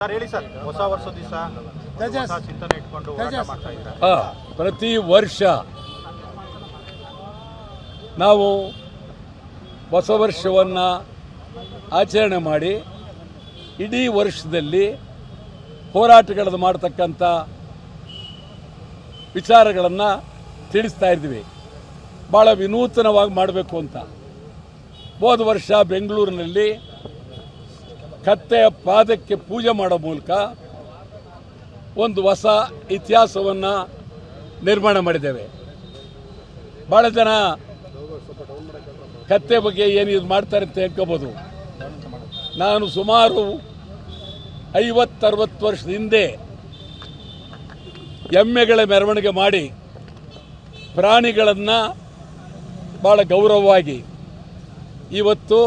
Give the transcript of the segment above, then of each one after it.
Sir ಹೇಳಿ sir, ಹೊಸ ವರ್ಷ ದಿವಸ ಹೊಸ ಚಿಂತನೆ ಇಟ್ಕೊಂಡು ಹೋರಾಟ ಮಾಡ್ತಾ ಇದ್ದಾರೆ. ಪ್ರತಿ ವರ್ಷ ನಾವು ಹೊಸ ವರ್ಷವನ್ನು ಆಚರಣೆ ಮಾಡಿ ಇಡೀ ವರ್ಷದಲ್ಲಿ ಹೋರಾಟಗಳನ್ನು ಮಾಡತಕ್ಕಂಥ ವಿಚಾರಗಳನ್ನು ತಿಳಿಸ್ತಾ ಇದ್ದೀವಿ. ಭಾಳ ವಿನೂತನವಾಗಿ ಮಾಡಬೇಕು ಅಂತ ಹೋದ ವರ್ಷ ಬೆಂಗಳೂರಿನಲ್ಲಿ ಕತ್ತೆಯ ಪಾದಕ್ಕೆ ಪೂಜೆ ಮಾಡೋ ಮೂಲಕ ಒಂದು ಹೊಸ ಇತಿಹಾಸವನ್ನು ನಿರ್ಮಾಣ ಮಾಡಿದ್ದೇವೆ. ಭಾಳ ಜನ ಕತ್ತೆ ಬಗ್ಗೆ ಏನು ಇದು ಮಾಡ್ತಾರೆ ಅಂತ ಹೇಳ್ಕೋಬೋದು. ನಾನು ಸುಮಾರು 50-60 ವರ್ಷದ ಹಿಂದೆ ಎಮ್ಮೆಗಳ ಮೆರವಣಿಗೆ ಮಾಡಿ ಪ್ರಾಣಿಗಳನ್ನು ಭಾಳ ಗೌರವವಾಗಿ, ಇವತ್ತು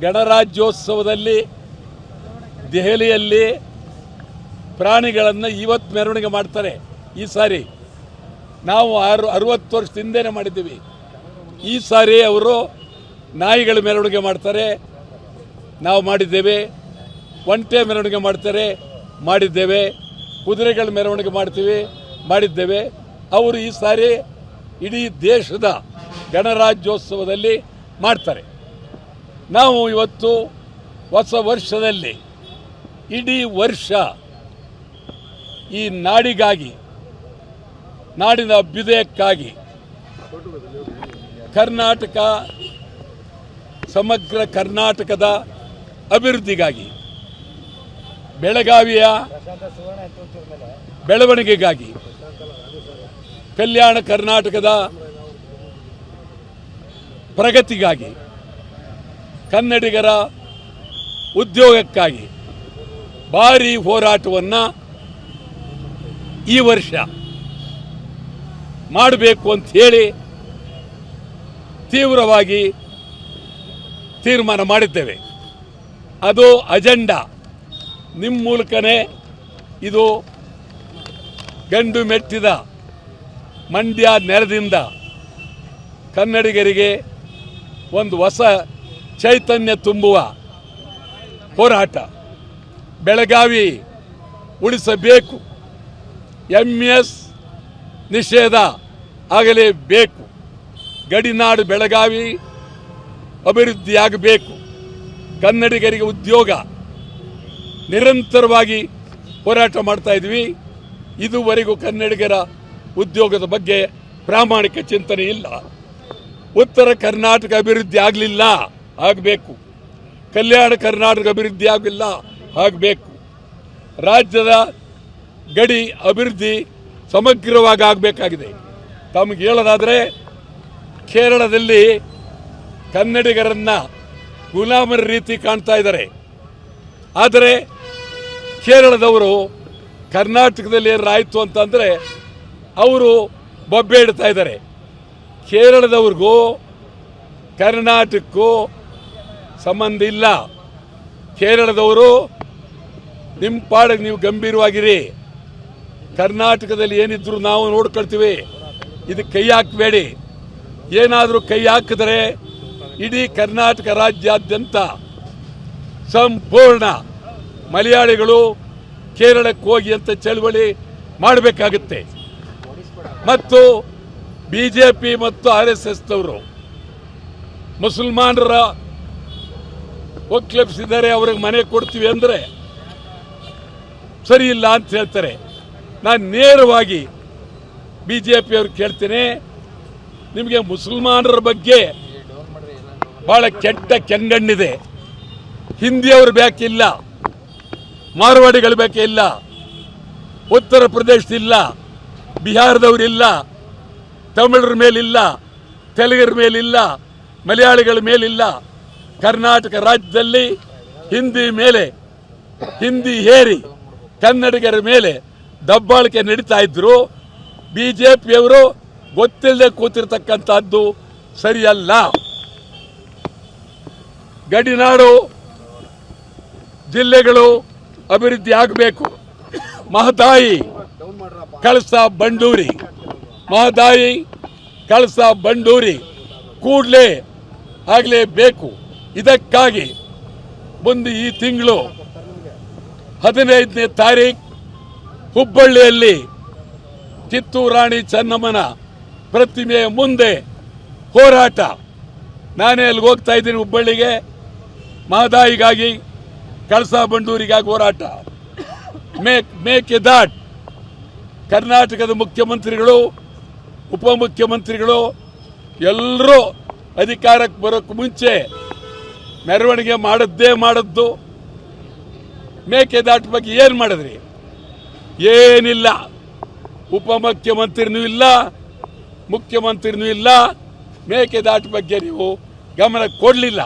ಗಣರಾಜ್ಯೋತ್ಸವದಲ್ಲಿ ದೆಹಲಿಯಲ್ಲಿ ಪ್ರಾಣಿಗಳನ್ನು ಇವತ್ತು ಮೆರವಣಿಗೆ ಮಾಡ್ತಾರೆ. ಈ ಸಾರಿ ನಾವು 60 ವರ್ಷದ ಹಿಂದೆನೇ ಮಾಡಿದ್ದೀವಿ. ಈ ಸಾರಿ ಅವರು ನಾಯಿಗಳ ಮೆರವಣಿಗೆ ಮಾಡ್ತಾರೆ, ನಾವು ಮಾಡಿದ್ದೇವೆ. ಒಂಟೆ ಮೆರವಣಿಗೆ ಮಾಡ್ತಾರೆ, ಮಾಡಿದ್ದೇವೆ. ಕುದುರೆಗಳ ಮೆರವಣಿಗೆ ಮಾಡಿದ್ದೇವೆ. ಅವರು ಈ ಸಾರಿ ಇಡೀ ದೇಶದ ಗಣರಾಜ್ಯೋತ್ಸವದಲ್ಲಿ ಮಾಡ್ತಾರೆ. ನಾವು ಇವತ್ತು ಹೊಸ ವರ್ಷದಲ್ಲಿ ಇಡೀ ವರ್ಷ ಈ ನಾಡಿಗಾಗಿ, ನಾಡಿನ ಅಭ್ಯುದಯಕ್ಕಾಗಿ, ಕರ್ನಾಟಕ, ಸಮಗ್ರ ಕರ್ನಾಟಕದ ಅಭಿವೃದ್ಧಿಗಾಗಿ, ಬೆಳಗಾವಿಯ ಬೆಳವಣಿಗೆಗಾಗಿ, ಕಲ್ಯಾಣ ಕರ್ನಾಟಕದ ಪ್ರಗತಿಗಾಗಿ, ಕನ್ನಡಿಗರ ಉದ್ಯೋಗಕ್ಕಾಗಿ ಭಾರೀ ಹೋರಾಟವನ್ನು ಈ ವರ್ಷ ಮಾಡಬೇಕು ಅಂತ ಹೇಳಿ ತೀವ್ರವಾಗಿ ತೀರ್ಮಾನ ಮಾಡಿದ್ದೇವೆ. ಅದು ಅಜೆಂಡಾ. ನಿಮ್ಮ ಮೂಲಕನೇ ಇದು ಗಂಡು ಮೆಟ್ಟಿದ ಮಂಡ್ಯ ನೆಲದಿಂದ ಕನ್ನಡಿಗರಿಗೆ ಒಂದು ಹೊಸ ಚೈತನ್ಯ ತುಂಬುವ ಹೋರಾಟ. ಬೆಳಗಾವಿ ಉಳಿಸಬೇಕು, MS ನಿಷೇಧ ಆಗಲೇಬೇಕು, ಗಡಿನಾಡು ಬೆಳಗಾವಿ ಅಭಿವೃದ್ಧಿಯಾಗಬೇಕು, ಕನ್ನಡಿಗರಿಗೆ ಉದ್ಯೋಗ, ನಿರಂತರವಾಗಿ ಹೋರಾಟ ಮಾಡ್ತಾ ಇದ್ವಿ. ಇದುವರೆಗೂ ಕನ್ನಡಿಗರ ಉದ್ಯೋಗದ ಬಗ್ಗೆ ಪ್ರಾಮಾಣಿಕ ಚಿಂತನೆ ಇಲ್ಲ. ಉತ್ತರ ಕರ್ನಾಟಕ ಅಭಿವೃದ್ಧಿ ಆಗಲಿಲ್ಲ, ಆಗಬೇಕು. ಕಲ್ಯಾಣ ಕರ್ನಾಟಕ ಅಭಿವೃದ್ಧಿ ಆಗಿಲ್ಲ, ಆಗಬೇಕು. ರಾಜ್ಯದ ಗಡಿ ಅಭಿವೃದ್ಧಿ ಸಮಗ್ರವಾಗಿ ಆಗಬೇಕಾಗಿದೆ. ತಮಗೆ ಹೇಳೋದಾದರೆ, ಕೇರಳದಲ್ಲಿ ಕನ್ನಡಿಗರನ್ನು ಗುಲಾಮರ ರೀತಿ ಕಾಣ್ತಾ ಇದ್ದಾರೆ. ಆದರೆ ಕೇರಳದವರು ಕರ್ನಾಟಕದಲ್ಲಿ ಏನಾಯಿತು ಅಂತಂದರೆ ಅವರು ಬೊಬ್ಬೆ ಇಡ್ತಾ ಇದ್ದಾರೆ. ಕೇರಳದವ್ರಿಗೂ ಕರ್ನಾಟಕಕ್ಕೂ ಸಂಬಂಧ ಇಲ್ಲ. ಕೇರಳದವರು ನಿಮ್ಮ ಪಾಡಿಗೆ ನೀವು ಗಂಭೀರವಾಗಿರಿ, ಕರ್ನಾಟಕದಲ್ಲಿ ಏನಿದ್ರು ನಾವು ನೋಡ್ಕೊಳ್ತೀವಿ, ಇದಕ್ಕೆ ಕೈ ಹಾಕಬೇಡಿ. ಏನಾದರೂ ಕೈ ಹಾಕಿದರೆ ಇಡೀ ಕರ್ನಾಟಕ ರಾಜ್ಯಾದ್ಯಂತ ಸಂಪೂರ್ಣ ಮಲಯಾಳಿಗಳು ಕೇರಳಕ್ಕೆ ಹೋಗಿ ಅಂತ ಚಳವಳಿ ಮಾಡಬೇಕಾಗುತ್ತೆ. ಮತ್ತು BJP ಮತ್ತು RSSನವರು ಮುಸಲ್ಮಾನರ ಒಕ್ಲೆಪ್ಸಿದ್ದಾರೆ, ಅವ್ರಿಗೆ ಮನೆ ಕೊಡ್ತೀವಿ ಅಂದರೆ ಸರಿ ಇಲ್ಲ ಅಂತ ಹೇಳ್ತಾರೆ. ನಾನು ನೇರವಾಗಿ BJP ಅವ್ರಿಗೆ ಕೇಳ್ತೇನೆ, ನಿಮಗೆ ಮುಸಲ್ಮಾನರ ಬಗ್ಗೆ ಭಾಳ ಕೆಟ್ಟ ಕೆಂಗಣ್ಣಿದೆ. ಹಿಂದಿಯವರು ಬೇಕಿಲ್ಲ, ಮಾರ್ವಾಡಿಗಳು ಬೇಕಿಲ್ಲ, ಉತ್ತರ ಪ್ರದೇಶದಿಲ್ಲ, ಬಿಹಾರದವರಿಲ್ಲ, ತಮಿಳರ ಮೇಲಿಲ್ಲ, ತೆಲುಗರ ಮೇಲಿಲ್ಲ, ಮಲಯಾಳಿಗಳ ಮೇಲಿಲ್ಲ. ಕರ್ನಾಟಕ ರಾಜ್ಯದಲ್ಲಿ ಹಿಂದಿ ಹೇರಿ ಕನ್ನಡಿಗರ ಮೇಲೆ ದಬ್ಬಾಳಿಕೆ ನಡೀತಾ ಇದ್ರು. BJPಯವರು ಗೊತ್ತಿಲ್ಲದೆ ಕೂತಿರ್ತಕ್ಕಂಥದ್ದು ಸರಿಯಲ್ಲ. ಗಡಿನಾಡು ಜಿಲ್ಲೆಗಳು ಅಭಿವೃದ್ಧಿ ಆಗಬೇಕು. ಮಹದಾಯಿ ಕಳಸಾ ಬಂಡೂರಿ ಕೂಡಲೇ ಆಗಲೇಬೇಕು. ಇದಕ್ಕಾಗಿ ಮುಂದೆ ಈ ತಿಂಗಳು 15ನೇ ತಾರೀಕು ಹುಬ್ಬಳ್ಳಿಯಲ್ಲಿ ಕಿತ್ತೂರು ರಾಣಿ ಚೆನ್ನಮ್ಮನ ಪ್ರತಿಮೆಯ ಮುಂದೆ ಹೋರಾಟ. ನಾನೇ ಅಲ್ಲಿಗೆ ಹೋಗ್ತಾ ಇದ್ದೀನಿ ಹುಬ್ಬಳ್ಳಿಗೆ, ಮಹದಾಯಿಗಾಗಿ, ಕಳಸಾ ಬಂಡೂರಿಗಾಗಿ ಹೋರಾಟ. ಮೇಕ್ ಎ ದಾಟ್. ಕರ್ನಾಟಕದ ಮುಖ್ಯಮಂತ್ರಿಗಳು, ಉಪಮುಖ್ಯಮಂತ್ರಿಗಳು ಎಲ್ಲರೂ ಅಧಿಕಾರಕ್ಕೆ ಬರೋಕ್ಕೆ ಮುಂಚೆ ಮೆರವಣಿಗೆ ಮಾಡದ್ದು. ಮೇಕೆದಾಟು ಬಗ್ಗೆ ಏನು ಮಾಡಿದ್ರಿ? ಏನಿಲ್ಲ. ಉಪಮುಖ್ಯಮಂತ್ರಿನೂ ಇಲ್ಲ, ಮುಖ್ಯಮಂತ್ರಿನೂ ಇಲ್ಲ. ಮೇಕೆದಾಟು ಬಗ್ಗೆ ನೀವು ಗಮನ ಕೊಡಲಿಲ್ಲ.